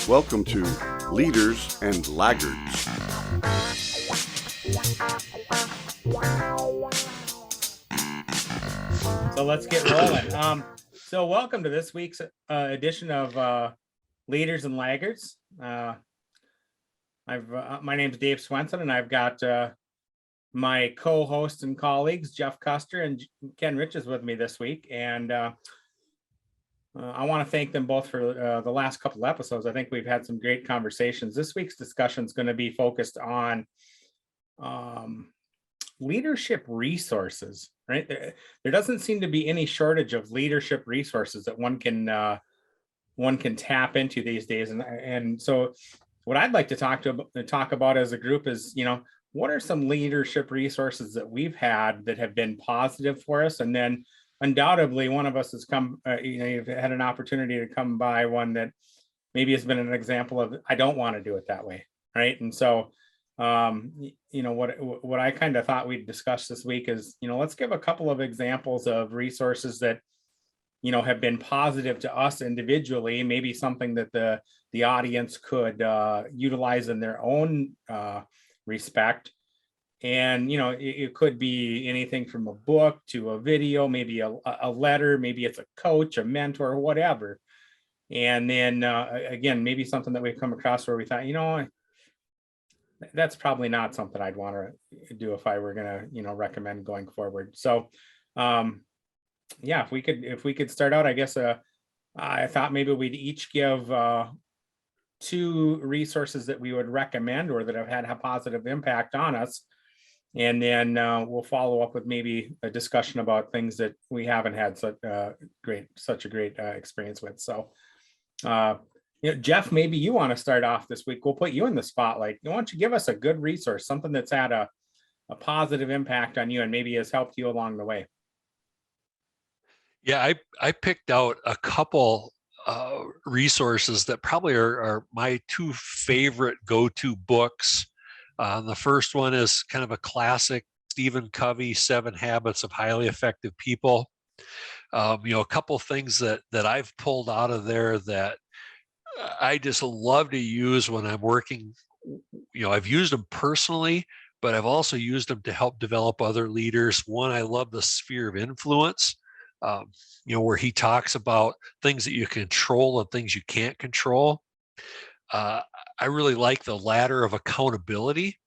Welcome to Leaders and Laggards. So let's get rolling. So welcome to this week's edition of Leaders and Laggards. My name's Dave Swenson, and I've got my co-host and colleagues, Jeff Custer and Ken Rich is with me this week. And I want to thank them both for the last couple episodes. I think we've had some great conversations. This week's discussion is going to be focused on leadership resources, right? There doesn't seem to be any shortage of leadership resources that one can tap into these days. And so what I'd like to talk about as a group is, what are some leadership resources that we've had that have been positive for us? And then undoubtedly one of us has come, you've had an opportunity to come by one that maybe has been an example of, I don't want to do it that way. Right. And so, what I kind of thought we'd discuss this week is, let's give a couple of examples of resources that, have been positive to us individually, maybe something that the audience could utilize in their own respect. And, it could be anything from a book to a video, maybe a letter, maybe it's a coach, a mentor, whatever. And then again, maybe something that we've come across where we thought, that's probably not something I'd want to do if I were going to, recommend going forward. So, if we could start out, I guess, I thought maybe we'd each give two resources that we would recommend or that have had a positive impact on us. And then we'll follow up with maybe a discussion about things that we haven't had such a great experience with. So, Jeff, maybe you want to start off this week. We'll put you in the spotlight. Why don't you give us a good resource, something that's had a positive impact on you and maybe has helped you along the way? Yeah, I picked out a couple resources that probably are my two favorite go-to books. The first one is kind of a classic, Stephen Covey, 7 Habits of Highly Effective People. A couple things that I've pulled out of there that I just love to use when I'm working. I've used them personally, but I've also used them to help develop other leaders. One, I love the sphere of influence, where he talks about things that you control and things you can't control. I really like the ladder of accountability.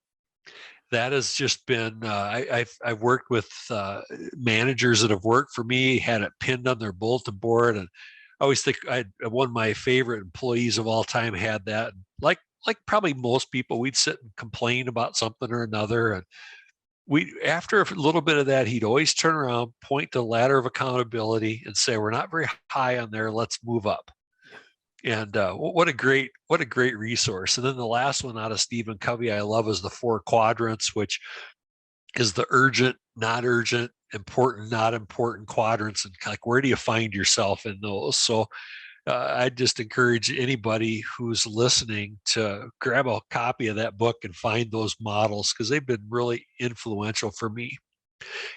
That has just been, I've worked with managers that have worked for me, had it pinned on their bulletin board. And I always think one of my favorite employees of all time had that. Like probably most people, we'd sit and complain about something or another. And after a little bit of that, he'd always turn around, point to the ladder of accountability and say, we're not very high on there. Let's move up. And what a great resource. And then the last one out of Stephen Covey I love is the 4 quadrants, which is the urgent, not urgent, important, not important quadrants. And like, where do you find yourself in those? So I just encourage anybody who's listening to grab a copy of that book and find those models, because they've been really influential for me.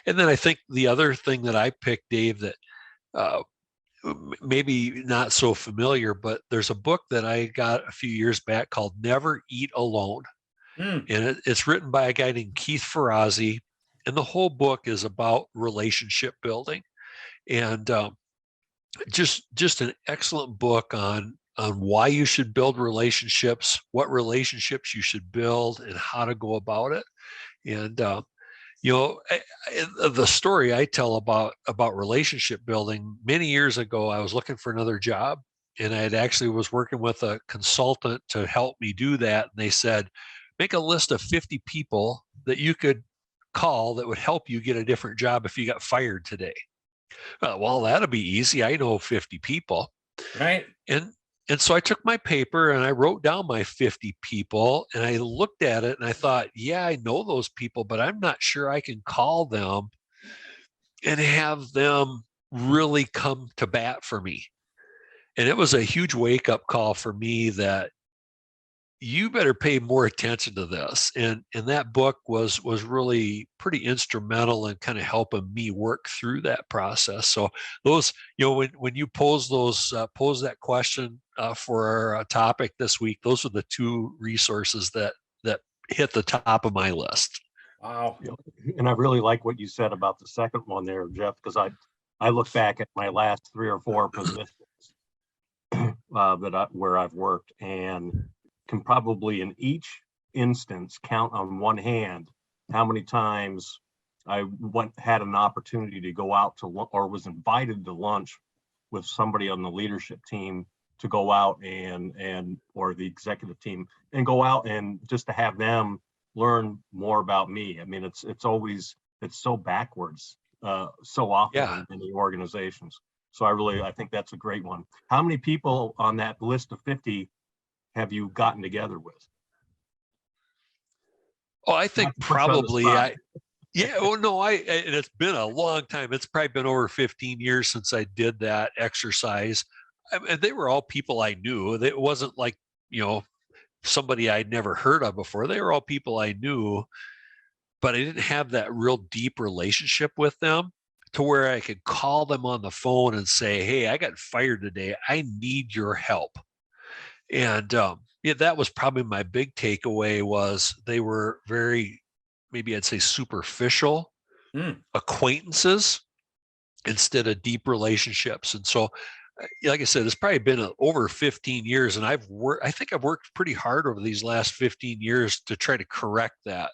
And then I think the other thing that I picked, Dave, that maybe not so familiar, but there's a book that I got a few years back called Never Eat Alone. And it's written by a guy named Keith Ferrazzi. And the whole book is about relationship building. And just an excellent book on why you should build relationships, what relationships you should build, and how to go about it. And the story I tell about relationship building, many years ago, I was looking for another job, and I actually was working with a consultant to help me do that. And they said, make a list of 50 people that you could call that would help you get a different job if you got fired today. Well, that'll be easy. I know 50 people. Right. And so I took my paper and I wrote down my 50 people, and I looked at it and I thought, yeah, I know those people, but I'm not sure I can call them and have them really come to bat for me. And it was a huge wake up call for me that you better pay more attention to this. And that book was really pretty instrumental in kind of helping me work through that process. So those, when you pose that question for our topic this week, those are the two resources that hit the top of my list. Wow. And I really like what you said about the second one there, Jeff, because I look back at my last 3 or 4 positions where I've worked, and can probably in each instance count on one hand how many times I had an opportunity to go out to or was invited to lunch with somebody on the leadership team to go out or the executive team and go out and just to have them learn more about me. I mean, it's so backwards so often in the organizations. So I think that's a great one. How many people on that list of 50 have you gotten together with? Oh, I think probably yeah. Well, no, and it's been a long time. It's probably been over 15 years since I did that exercise. And they were all people I knew. It wasn't like, somebody I'd never heard of before. They were all people I knew, but I didn't have that real deep relationship with them to where I could call them on the phone and say, hey, I got fired today. I need your help. And that was probably my big takeaway was they were very, maybe I'd say superficial acquaintances instead of deep relationships. And so, like I said, it's probably been over 15 years, and I think I've worked pretty hard over these last 15 years to try to correct that.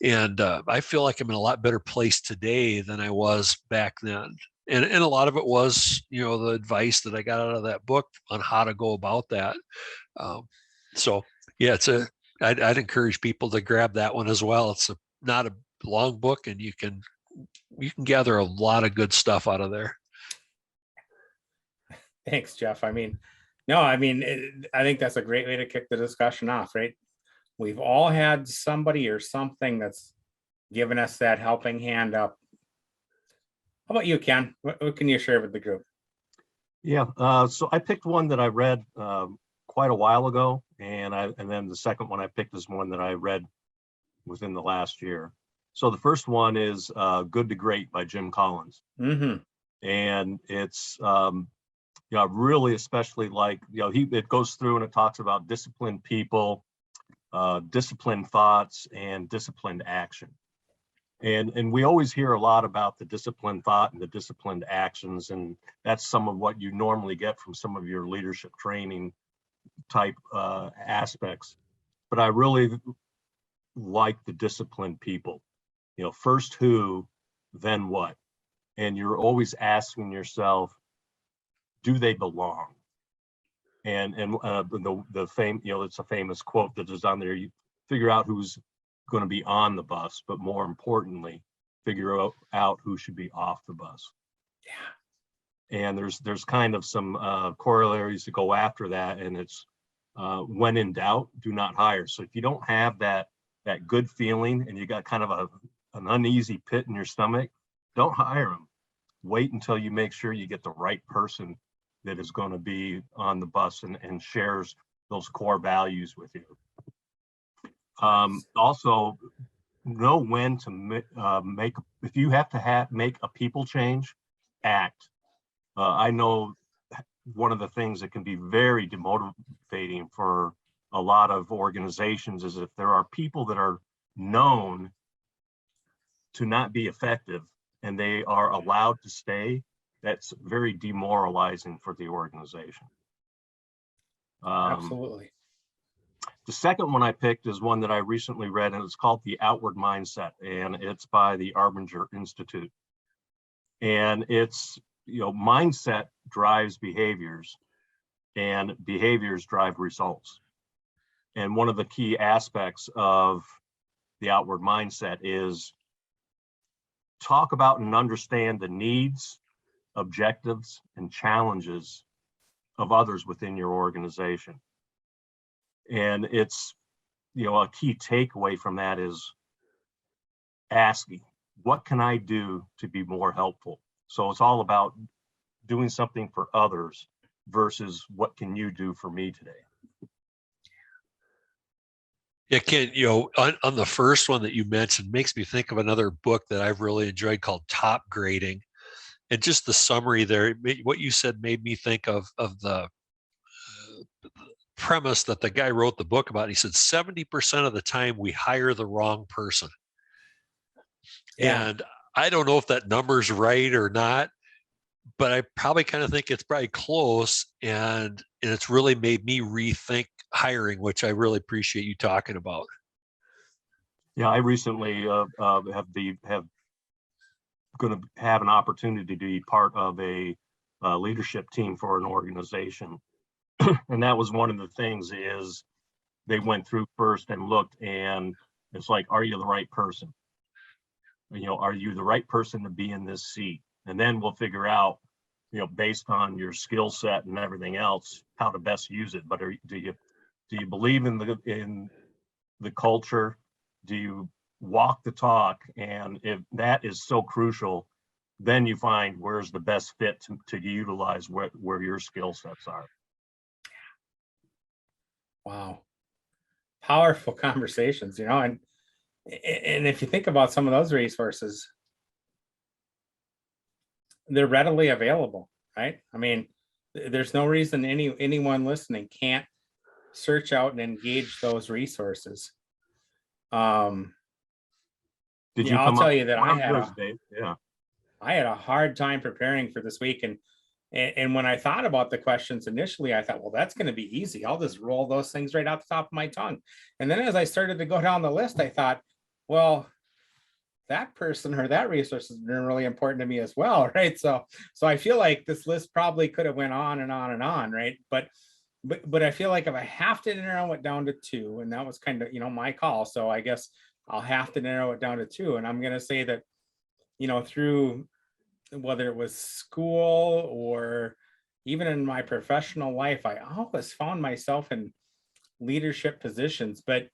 And I feel like I'm in a lot better place today than I was back then. And a lot of it was, the advice that I got out of that book on how to go about that. So yeah, I'd encourage people to grab that one as well. It's not a long book, and you can gather a lot of good stuff out of there. Thanks, Jeff. I think that's a great way to kick the discussion off, right? We've all had somebody or something that's given us that helping hand up. How about you, Ken? What can you share with the group? Yeah, so I picked one that I read quite a while ago, and then the second one I picked is one that I read within the last year. So the first one is Good to Great by Jim Collins. Mm-hmm. And it's really especially like, it goes through and it talks about disciplined people, disciplined thoughts, and disciplined action. And we always hear a lot about the disciplined thought and the disciplined actions, and that's some of what you normally get from some of your leadership training type aspects. But I really like the disciplined people. First who, then what? And you're always asking yourself, do they belong? And the fame, it's a famous quote that is on there. You figure out who's going to be on the bus, but more importantly, figure out who should be off the bus. Yeah. And there's kind of some corollaries to go after that, and it's when in doubt, do not hire. So if you don't have that good feeling and you got kind of an uneasy pit in your stomach, don't hire them. Wait until you make sure you get the right person that is going to be on the bus and shares those core values with you. Also, know when to make, if you have to make a people change, act. I know one of the things that can be very demotivating for a lot of organizations is if there are people that are known to not be effective and they are allowed to stay, that's very demoralizing for the organization. Absolutely. The second one I picked is one that I recently read, and it's called The Outward Mindset, and it's by the Arbinger Institute. And it's, mindset drives behaviors, and behaviors drive results. And one of the key aspects of the outward mindset is talk about and understand the needs, objectives, and challenges of others within your organization. And it's, a key takeaway from that is asking, what can I do to be more helpful? So it's all about doing something for others versus what can you do for me today? Yeah, Ken, on the first one that you mentioned makes me think of another book that I've really enjoyed called Top Grading. And just the summary there, what you said made me think of the premise that the guy wrote the book about. He said 70% of the time we hire the wrong person. Yeah. And I don't know if that number's right or not, but I probably kind of think it's probably close. And it's really made me rethink hiring, which I really appreciate you talking about. Yeah, I recently have going to have an opportunity to be part of a leadership team for an organization, and that was one of the things is they went through first and looked, and it's like, are you the right person? Are you the right person to be in this seat? And then we'll figure out, based on your skill set and everything else, how to best use it. But do you believe in the culture? Do you walk the talk? And if that is so crucial, then you find where's the best fit to utilize where your skill sets are. Wow. Powerful conversations, and if you think about some of those resources, they're readily available, right? I mean, there's no reason anyone listening can't search out and engage those resources. Did you I'll come tell up you that with one of yours, Dave? Yeah. I had a hard time preparing for this week, and when I thought about the questions initially, I thought, well, that's going to be easy. I'll just roll those things right off the top of my tongue. And then as I started to go down the list, I thought, well, that person or that resource has been really important to me as well, right? So I feel like this list probably could have went on and on and on, right? But I feel like if I have to narrow it down to two, and that was kind of my call, so I guess I'll have to narrow it down to two, and I'm going to say that through whether it was school or even in my professional life, I always found myself in leadership positions, but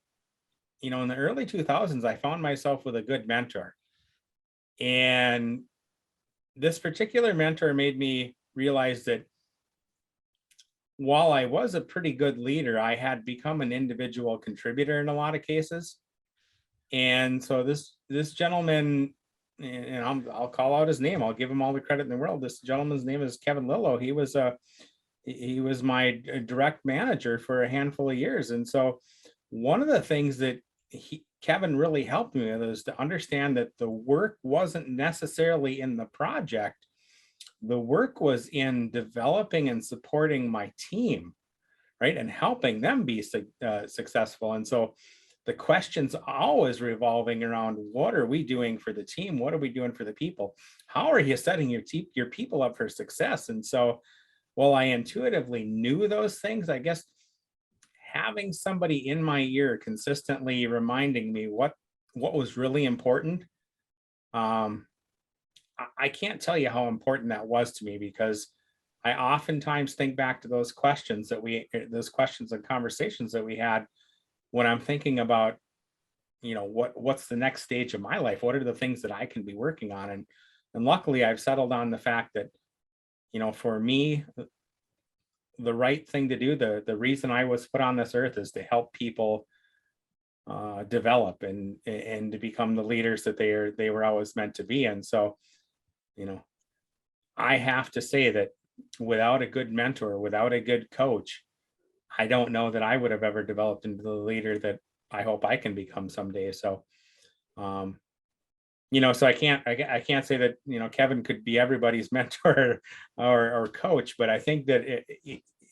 in the early 2000s, I found myself with a good mentor. And this particular mentor made me realize that while I was a pretty good leader, I had become an individual contributor in a lot of cases. And so this gentleman, and I'll call out his name, I'll give him all the credit in the world. This gentleman's name is Kevin Lillo. He was my direct manager for a handful of years. And so one of the things that Kevin really helped me with is to understand that the work wasn't necessarily in the project. The work was in developing and supporting my team, right? And helping them be successful. And so the question's always revolving around, what are we doing for the team? What are we doing for the people? How are you setting your people up for success? And so while I intuitively knew those things, I guess having somebody in my ear consistently reminding me what was really important, I can't tell you how important that was to me, because I oftentimes think back to those questions and conversations that we had when I'm thinking about, what's the next stage of my life? What are the things that I can be working on? And luckily I've settled on the fact that, for me, the right thing to do, the reason I was put on this earth is to help people develop and to become the leaders that they were always meant to be. And so, I have to say that without a good mentor, without a good coach, I don't know that I would have ever developed into the leader that I hope I can become someday. So, so I can't say that, Kevin could be everybody's mentor or coach, but I think that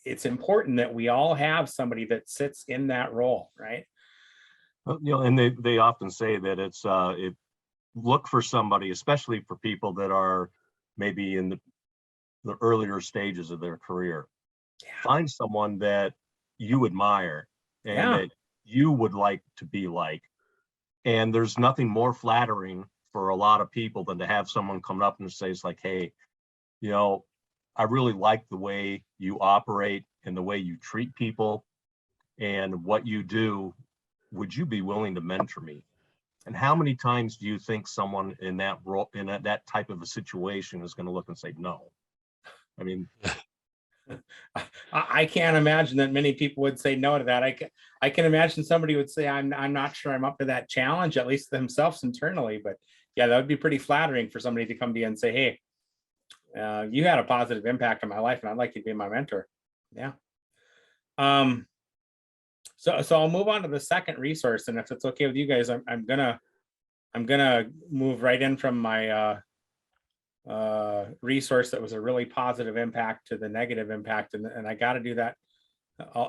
it's important that we all have somebody that sits in that role, right? And they often say that it's look for somebody, especially for people that are maybe in the earlier stages of their career. Yeah. Find someone that you admire and that you would like to be like. And there's nothing more flattering for a lot of people than to have someone come up and say, it's like, hey, I really like the way you operate and the way you treat people and what you do. Would you be willing to mentor me? And how many times do you think someone in that role, in that type of a situation, is going to look and say no? I mean, I can't imagine that many people would say no to that. I can imagine somebody would say, I'm not sure I'm up to that challenge, at least themselves internally. But yeah, that would be pretty flattering for somebody to come to you and say, hey, you had a positive impact on my life and I'd like you to be my mentor. Yeah. So I'll move on to the second resource. And if it's okay with you guys, I'm gonna move right in from my resource that was a really positive impact to the negative impact. And I got to do that.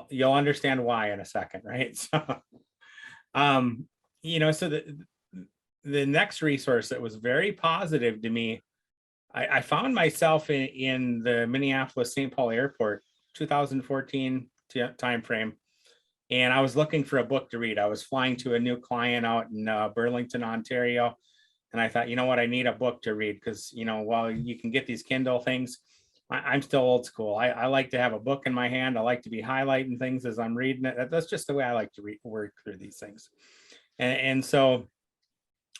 You'll understand why in a second, right? So, so the next resource that was very positive to me, I found myself in the Minneapolis St. Paul Airport, 2014 timeframe, and I was looking for a book to read. I was flying to a new client out in Burlington, Ontario, and I thought, you know what, I need a book to read because, while you can get these Kindle things, I'm still old school. I like to have a book in my hand. I like to be highlighting things as I'm reading it. That's just the way I like to work through these things. And so,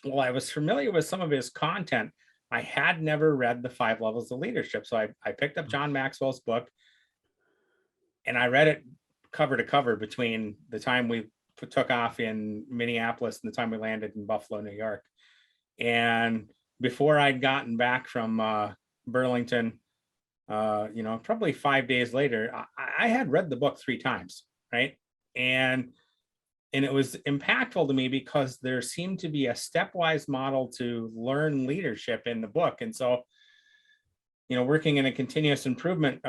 while I was familiar with some of his content, I had never read the 5 Levels of Leadership. So I picked up John Maxwell's book and I read it cover to cover between the time we took off in Minneapolis and the time we landed in Buffalo, New York. And before I'd gotten back from Burlington, probably 5 days later, I had read the book 3 times, right? And it was impactful to me because there seemed to be a stepwise model to learn leadership in the book. And so, working in a continuous improvement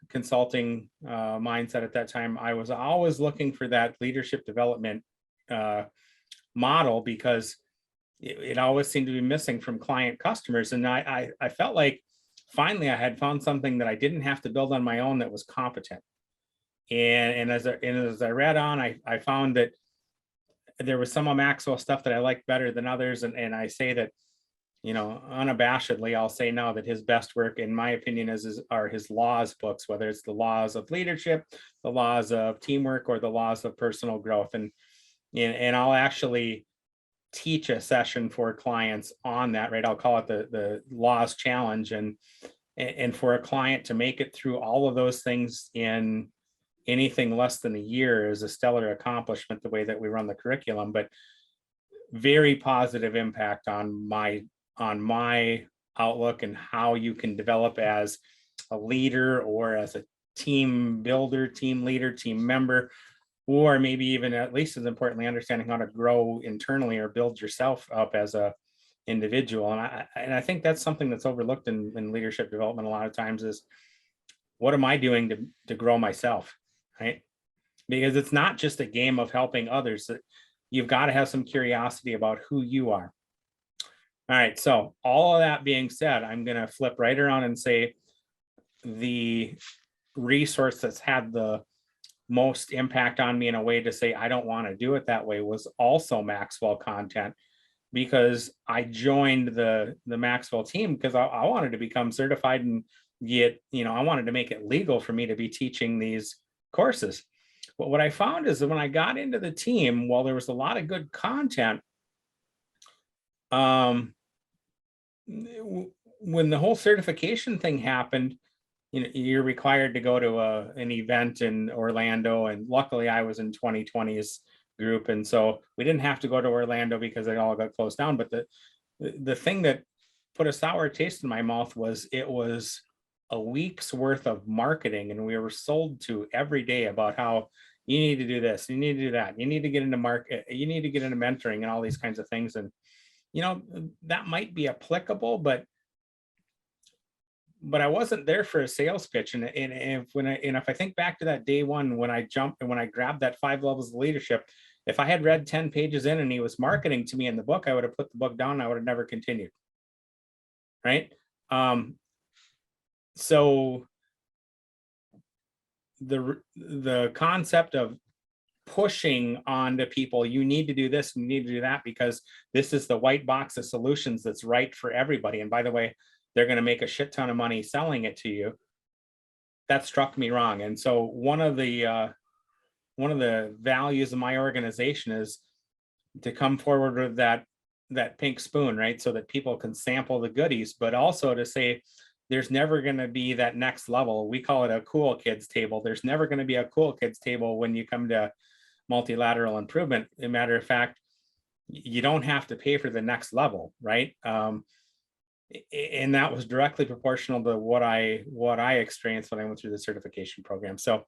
consulting mindset at that time, I was always looking for that leadership development model because it always seemed to be missing from client customers. And I felt like finally I had found something that I didn't have to build on my own that was competent. And as I read on, I found that there was some of Maxwell stuff that I liked better than others. And I say that, unabashedly, I'll say now that his best work, in my opinion, are his laws books, whether it's the laws of leadership, the laws of teamwork, or the laws of personal growth. And I'll actually teach a session for clients on that, right? I'll call it the laws challenge. And for a client to make it through all of those things in anything less than a year is a stellar accomplishment, the way that we run the curriculum. But very positive impact on my outlook and how you can develop as a leader or as a team builder, team leader, team member, or maybe even, at least as importantly, understanding how to grow internally or build yourself up as a individual. And I think that's something that's overlooked in leadership development a lot of times is, what am I doing to grow myself, right? Because it's not just a game of helping others. You've got to have some curiosity about who you are. All right, so all of that being said, I'm going to flip right around and say the resource that's had the most impact on me in a way to say I don't want to do it that way was also Maxwell content, because I joined the Maxwell team because I wanted to become certified and I wanted to make it legal for me to be teaching these courses. But what I found is that when I got into the team, while there was a lot of good content, when the whole certification thing happened, you're required to go to an event in Orlando, and luckily I was in 2020's group, and so we didn't have to go to Orlando because it all got closed down. But the thing that put a sour taste in my mouth was it was a week's worth of marketing, and we were sold to every day about how you need to do this, you need to do that, you need to get into market, you need to get into mentoring and all these kinds of things. And that might be applicable, but I wasn't there for a sales pitch. And if I think back to that day one, when I jumped and when I grabbed that 5 Levels of Leadership, if I had read 10 pages in and he was marketing to me in the book, I would have put the book down and I would have never continued. Right. So the concept of pushing onto people, you need to do this, you need to do that, because this is the white box of solutions that's right for everybody. And by the way, they're going to make a shit ton of money selling it to you. That struck me wrong. And so one of the values of my organization is to come forward with that pink spoon, right? So that people can sample the goodies, but also to say there's never going to be that next level. We call it a cool kids table. There's never going to be a cool kids table when you come to multilateral improvement. As a matter of fact, you don't have to pay for the next level, right? And that was directly proportional to what I experienced when I went through the certification program. So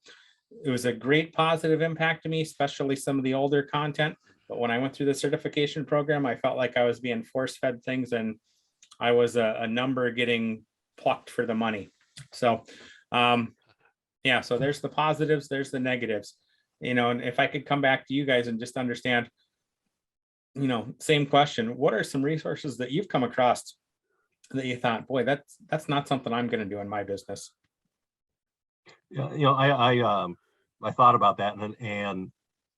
it was a great positive impact to me, especially some of the older content. But when I went through the certification program, I felt like I was being force-fed things, and I was a number getting plucked for the money. So yeah, so there's the positives, there's the negatives, and if I could come back to you guys and just understand, same question, what are some resources that you've come across that you thought, boy, that's not something I'm going to do in my business? Yeah, I thought about that, and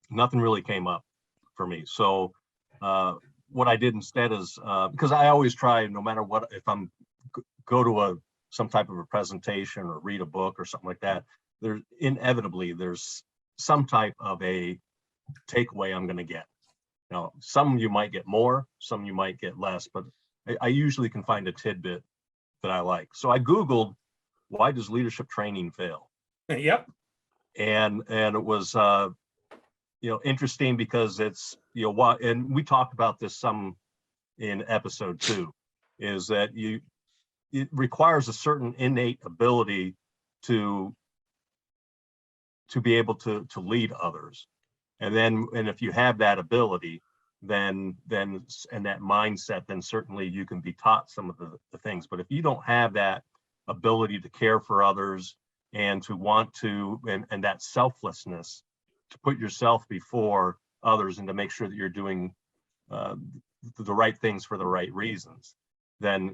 nothing really came up for me. So what I did instead is, because I always try, no matter what, if I'm go to some type of a presentation or read a book or something like that, there's some type of a takeaway I'm going to get. Some you might get more, some you might get less, but I usually can find a tidbit that I like. So I Googled, why does leadership training fail? Yep. And it was interesting, because it's what, and we talked about this some in episode 2, is that it requires a certain innate ability to be able to lead others. And if you have that ability, then and that mindset, then certainly you can be taught some of the things. But if you don't have that ability to care for others and to want to, and that selflessness, to put yourself before others and to make sure that you're doing the right things for the right reasons, then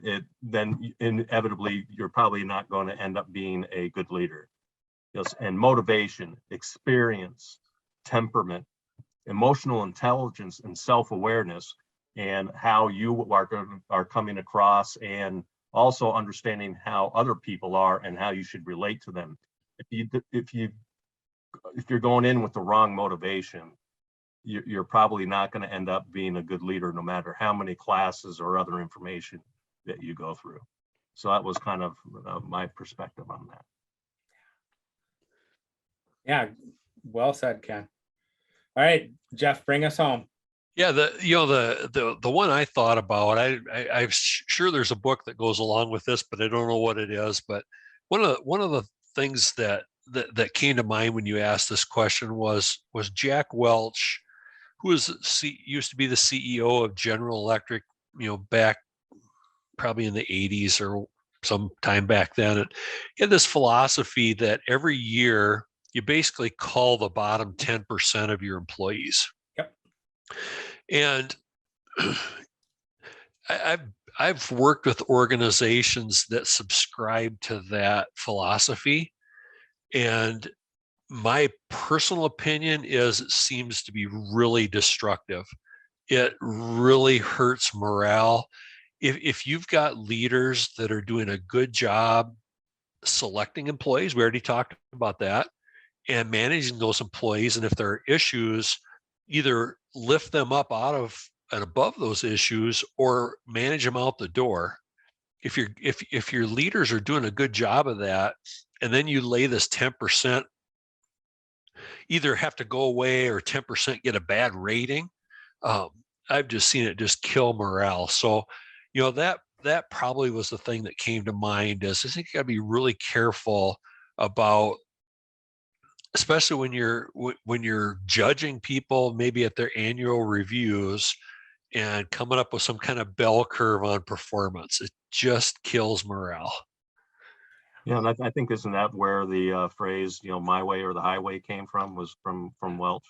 inevitably you're probably not going to end up being a good leader. Yes, and motivation, experience, temperament, emotional intelligence, and self-awareness, and how you are coming across, and also understanding how other people are and how you should relate to them. If you're going in with the wrong motivation, you're probably not going to end up being a good leader, no matter how many classes or other information that you go through. So that was kind of my perspective on that. Yeah, well said, Ken. All right, Jeff, bring us home. Yeah, the one I thought about, I'm sure there's a book that goes along with this, but I don't know what it is. But one of the things that came to mind when you asked this question was Jack Welch, who used to be the CEO of General Electric, back probably in the 80s or some time back then. And he had this philosophy that every year you basically call the bottom 10% of your employees. Yep. And I've worked with organizations that subscribe to that philosophy, and my personal opinion is it seems to be really destructive. It really hurts morale. If you've got leaders that are doing a good job selecting employees, we already talked about that, and managing those employees, and if there are issues, either lift them up out of and above those issues or manage them out the door. If your leaders are doing a good job of that, and then you lay this 10% either have to go away or 10% get a bad rating, I've just seen it just kill morale. So that probably was the thing that came to mind, is I think you got to be really careful about, especially when you're judging people maybe at their annual reviews and coming up with some kind of bell curve on performance. It just kills morale. Yeah, and I think, isn't that where the phrase "my way or the highway" came from? Was from Welch.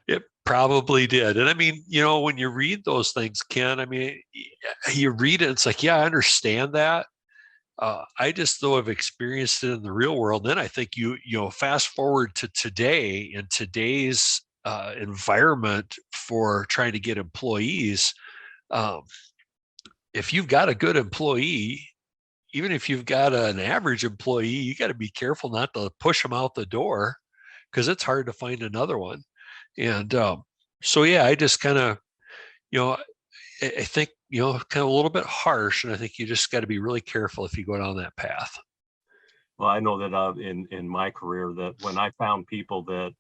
It probably did. And I mean, when you read those things, Ken, I mean, you read it, it's like, yeah, I understand that. I just, though, have experienced it in the real world. Then I think you fast forward to today, in today's environment for trying to get employees. If you've got a good employee, even if you've got an average employee, you got to be careful not to push them out the door, because it's hard to find another one. And so, yeah, I just kind of, I think, kind of a little bit harsh, and I think you just got to be really careful if you go down that path. Well, I know that in my career, that when I found people that,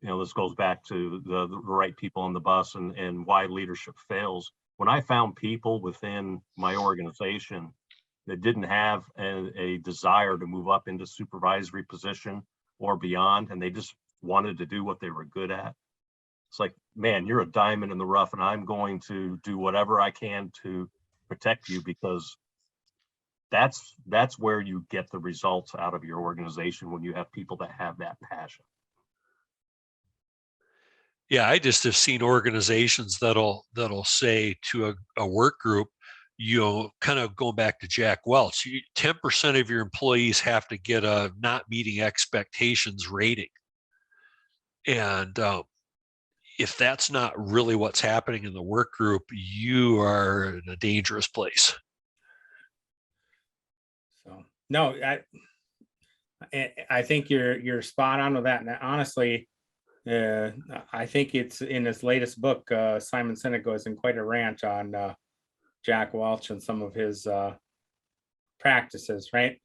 this goes back to the right people on the bus and why leadership fails. When I found people within my organization that didn't have a desire to move up into supervisory position or beyond, and they just wanted to do what they were good at, it's like, man, you're a diamond in the rough, and I'm going to do whatever I can to protect you, because that's where you get the results out of your organization, when you have people that have that passion. Yeah, I just have seen organizations that'll say to a work group, kind of going back to Jack Welch, 10% of your employees have to get a not meeting expectations rating. And if that's not really what's happening in the work group, you are in a dangerous place. So, no, I think you're spot on with that. And honestly, I think it's in his latest book, Simon Sinek goes in quite a rant on Jack Welch and some of his practices, right?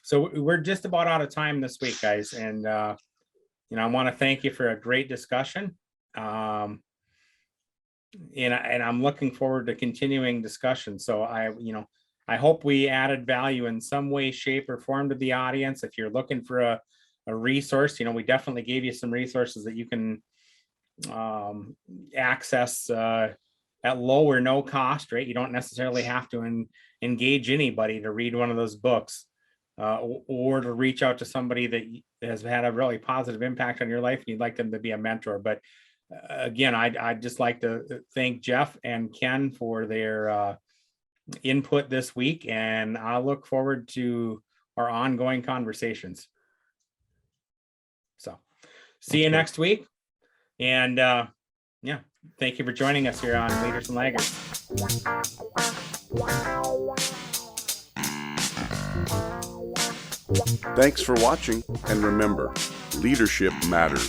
So we're just about out of time this week, guys. And, I want to thank you for a great discussion. And I'm looking forward to continuing discussion. So I hope we added value in some way, shape, or form to the audience. If you're looking for a resource, we definitely gave you some resources that you can access at low or no cost, right? You don't necessarily have to engage anybody to read one of those books or to reach out to somebody that has had a really positive impact on your life and you'd like them to be a mentor. But again, I'd just like to thank Jeff and Ken for their input this week, and I look forward to our ongoing conversations. So see you next week. And thank you for joining us here on Leaders and Laggards. Thanks for watching, and remember, leadership matters.